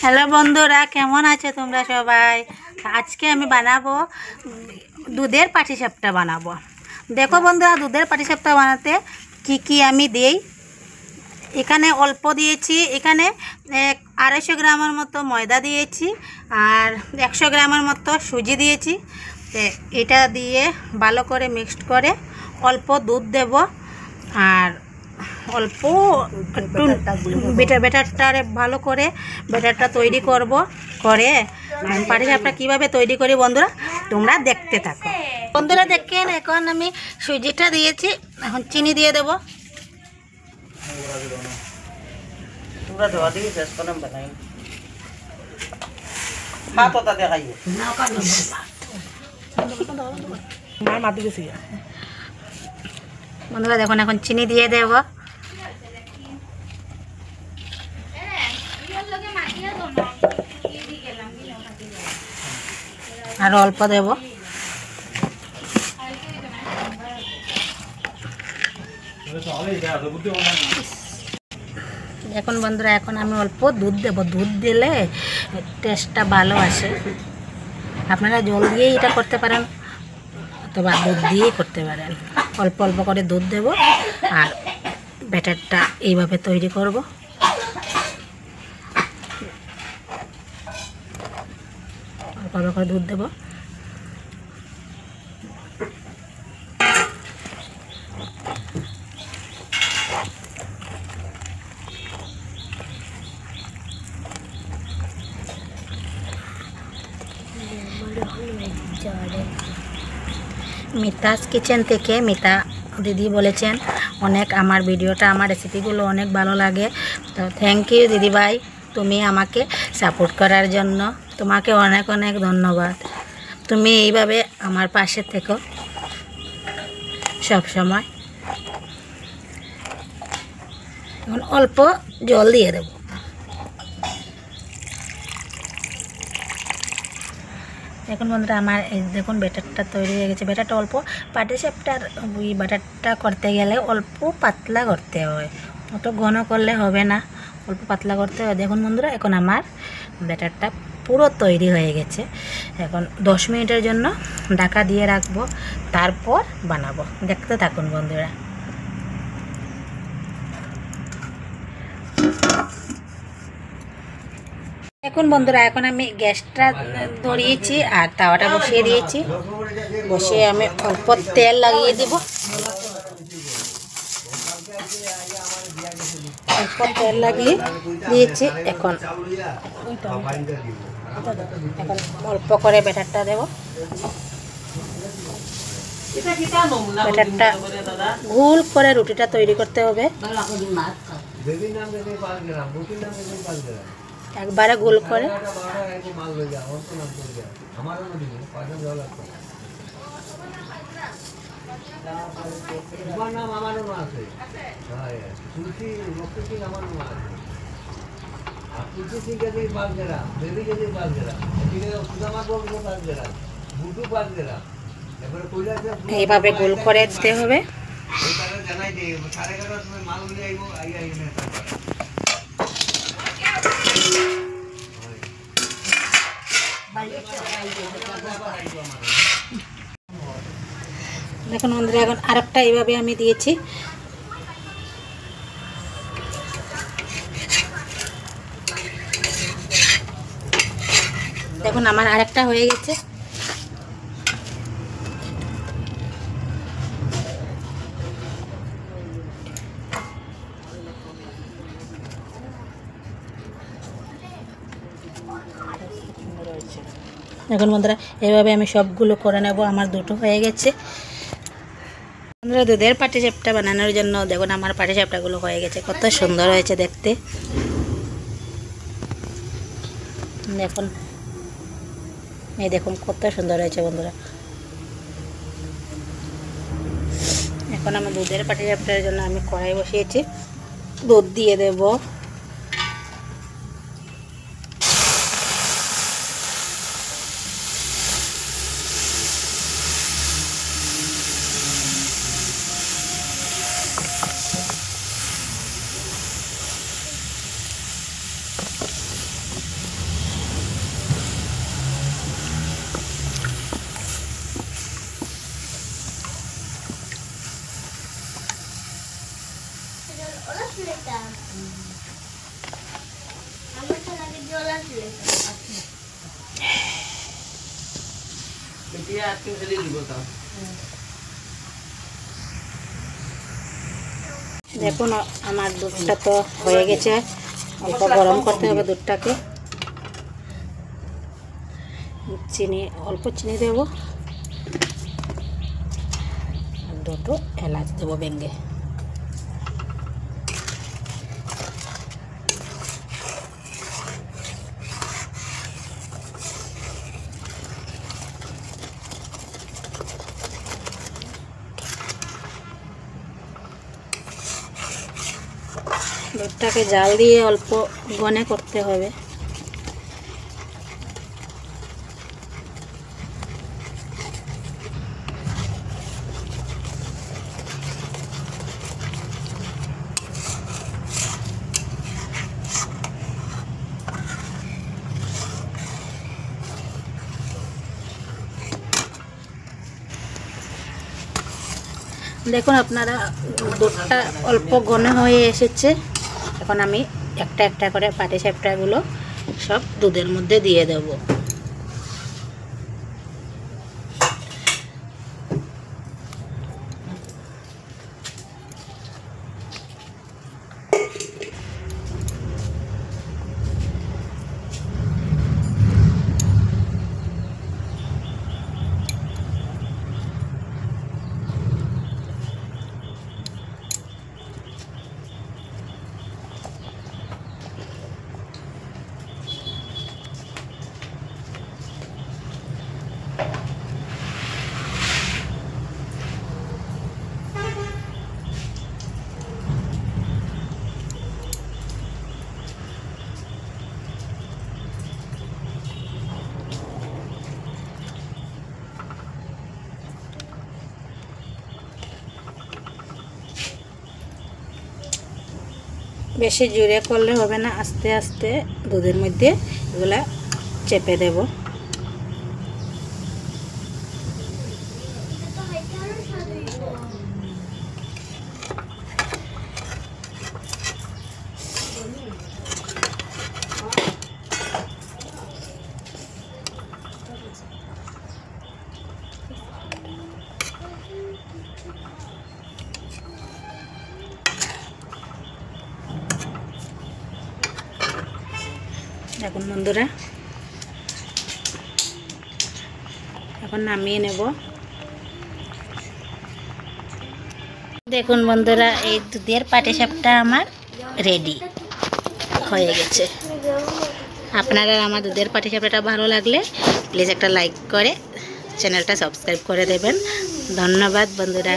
Hello বন্ধুরা, কেমন আছো তোমরা সবাই? আজকে আমি বানাবো দুধের পাটিসাপটা বানাবো। দেখো বন্ধুরা, দুধের পাটিসাপটা বানাতে কি কি আমি দিই। এখানে অল্প দিয়েছি, এখানে 250 গ্রামের মতো ময়দা দিয়েছি আর 100 গ্রামের মতো সুজি দিয়েছি। এটা দিয়ে ভালো করে মিক্সড করে অল্প দুধ দেব আর অল্প একটু ব্যাটারটা ভালো করে ব্যাটারটা তৈরি করব। করে পাটিসাপটা কীভাবে তৈরি করি বন্ধুরা তোমরা দেখতে থাকো। বন্ধুরা দেখেন, এখন আমি সুজিটা দিয়েছি, এখন চিনি দিয়ে দেব। বন্ধুরা দেখুন, এখন চিনি দিয়ে দেব আর অল্প দেব। এখন বন্ধুরা, এখন আমি অল্প দুধ দেব। দুধ দিলে টেস্টটা ভালো আসে। আপনারা জল দিয়েই এটা করতে পারেন অথবা দুধ দিয়েই করতে পারেন। অল্প অল্প করে দুধ দেব আর ব্যাটারটা এইভাবে তৈরি করব। অল্প অল্প করে দুধ দেব। মিতাস কিচেন থেকে মিতা দিদি বলেছেন অনেক আমার ভিডিওটা, আমার রেসিপিগুলো অনেক ভালো লাগে। তো থ্যাংক ইউ দিদিভাই, তুমি আমাকে সাপোর্ট করার জন্য তোমাকে অনেক অনেক ধন্যবাদ। তুমি এইভাবে আমার পাশে থেকো সব সময়। এখন অল্প জল দিয়ে দেব। দেখুন বন্ধুরা, আমার এই দেখুন ব্যাটারটা তৈরি হয়ে গেছে। ব্যাটারটা অল্প, পাটিসাপটার ওই ব্যাটারটা করতে গেলে অল্প পাতলা করতে হয়, অত ঘন করলে হবে না, অল্প পাতলা করতে হয়। দেখুন বন্ধুরা, এখন আমার ব্যাটারটা পুরো তৈরি হয়ে গেছে। এখন 10 মিনিটের জন্য ঢাকা দিয়ে রাখবো, তারপর বানাবো। দেখতে থাকুন বন্ধুরা। এখন বন্ধুরা, এখন আমি গ্যাসটা ধরিয়েছি আর তাওয়াটা বসিয়ে দিয়েছি। বসিয়ে আমি অল্প তেল লাগিয়ে দেব। অল্প তেল লাগিয়ে দিয়েছি। এখন অল্প করে ব্যাটারটা দেব। ব্যাটারটা গোল করে রুটিটা তৈরি করতে হবে। একবারে গোল করে এইভাবে গোল করে দিতে হবে। দেখুন বন্ধুরা, এখন আরেকটা এইভাবে আমি দিয়েছি। দেখুন আমার আরেকটা হয়ে গেছে। এখন বন্ধুরা এইভাবে আমি সবগুলো করে নেব। আমার দুটো হয়ে গেছে। বন্ধুরা, দুধের পাটিসাপটা বানানোর জন্য দেখুন আমার পাটিসাপটাগুলো হয়ে গেছে। কত সুন্দর হয়েছে দেখতে। দেখুন, এই দেখুন কত সুন্দর হয়েছে বন্ধুরা। এখন আমি দুধের পাটিসাপটার জন্য আমি কড়াই বসিয়েছি। দুধ দিয়ে দেব। দেখুন আমার দুধটা তো হয়ে গেছে, অল্প গরম করতে হবে দুধটাকে। চিনি, অল্প চিনি দেবো, আর দুটো এলাচ দেবো ভেঙে। দুধটাকে জাল দিয়ে অল্প গনে করতে হবে। দেখুন আপনারা দুধটা অল্প ঘন হয়ে এসেছে। এখন আমি একটা একটা করে পাটিসাপটাগুলো সব দুধের মধ্যে দিয়ে দেব। বেশি জোরে করলে হবে না, আস্তে আস্তে দুধের মধ্যে এগুলা চেপে দেব। দেখুন বন্ধুরা, এখন নামিয়ে নেব। দেখুন বন্ধুরা, এই দুধের পাটিসাপটা আমার রেডি হয়ে গেছে। আপনারা আমার দুধের পাটিসাপটাটা ভালো লাগলে প্লিজ একটা লাইক করে চ্যানেলটা সাবস্ক্রাইব করে দেবেন। ধন্যবাদ বন্ধুরা।